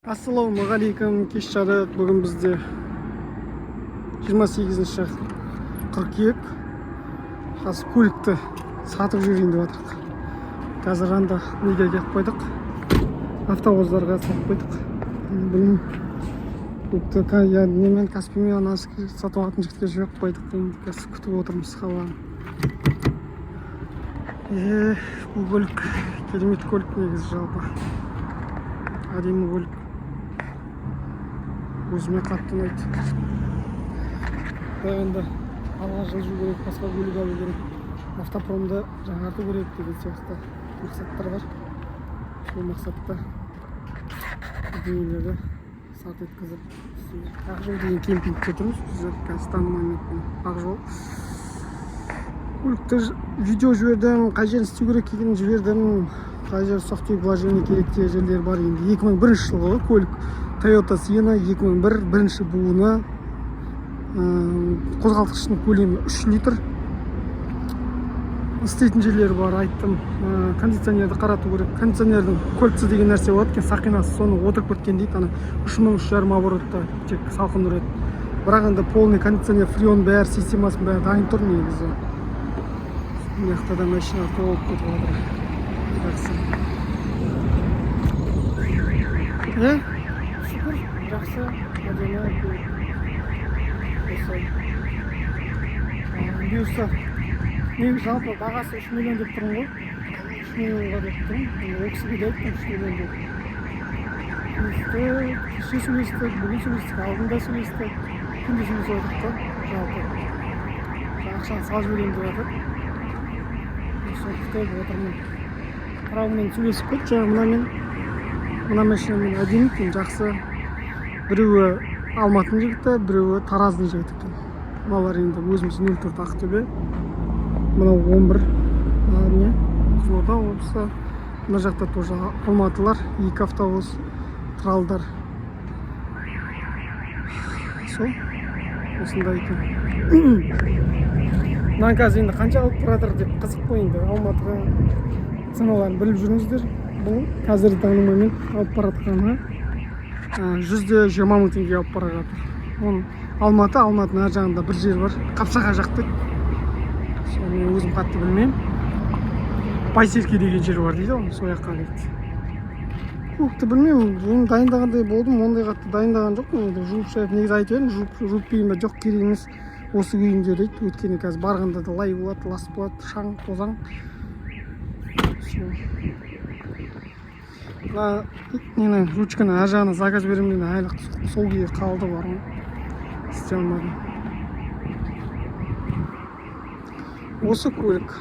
Ассалаумағалейкум, кеш жарық. Бүгін бізде 28-ші қыркүйек. Қазір көлікті сатып жүрейін деп жатырмық. Қазір анда неге келіп қойдық, автовоздарға сатып қойдық. Білмеймін, көлікті немен Каспиймен анасы сатып алатын жігітке жіберіп қойдық. Енді қазір күтіп отырмыз хабарын. Бұл көлік керемет көлік негізі, жалпы әдемі көлік. Өзіме қатты ұнайды. Енді алға жылжу керек, басқа көлік алу керек, автопромды жаңарту керек деген сияқты мақсаттар бар. Сол мақсатта дүниелерді сарт еткізіп, Ақжол деген кемпингке тұрмыз. Біз қазір танымаймын Ақжол. Көлікті видео жібердім, қай жерін істеу керек екенін жібердім. Қай жер ұсақ-түйек вложение керек деген жерлер бар. Енді 2001 жылғы көлік Toyota Sienna 2001 бірінші буыны, қозғалтқыштың көлемі 3 литр. Істейтін жерлері бар, айттым. Кондиционерді қарату керек. Кондиционердің кольца деген нәрсе болады екен, сақинасы, соны отырып кеткен дейді. Ана 3000-3,5 оборотта тек салқын үреді. Бірақ енді полный кондиционер, фреон бәрі, системасын бәрі дайын тұр негізі. Мына да машина толып кетіп жатыр. Жақсы. Жақсы, әдемі. Бұйырса, негізі жалпы бағасы 3 миллион деп тұрмын ғой. 3 миллионға деп тұрмын. Ол кісіге де айттым 3 миллион деп. Кеше сөйлестік, бүгін сөйлестік, алдында сөйлестік. Күнде сөйлесіп отырдық қой, жалпы. Ақшаны салып жіберейін деп жатыр. Соны күтіп отырмын. Қараумен сөйлесіп қойды, жаңа мына машинамен әдемі екен, жақсы. Біреуі Алматының жігіті, біреуі Тараздың жігіті екен. Мыналар енді өзіміз 04 Ақтөбе. Мынау 11 не? Қызылорда облысы. Мына жақта тоже Алматылар, 2 автовоз, Тралдар. Сол, осындай екен. Мына қазір енді қанша алып тұратыр деп қызық қой, енді Алматыға ценаларын біліп жүріңіздер. Бұл қазіргі таңның момент алып баратқаны 120 мың теңге алып бара жатыр. Оның Алматының ар жағында бір жер бар, Қапшаға жақты. Мен өзім қатты білмеймін. Байсерке деген жер бар дейді, оны сол жаққа кетті. Көкті білмеймін, мен дайындағандай болдым, ондай қатты дайындаған жоқпын. Енді жуып шайып негізі айтып едім, жуып дейін бе, жоқ керек емес, осы күйінде дейді. Өйткені қазір барғанда да лай болады, лас болады, шаң, тозаң. Мына ручканы ар жағына заказ беремін деген әлі сол күйі қалды бар ғой. Істей алмадым. Осы көлік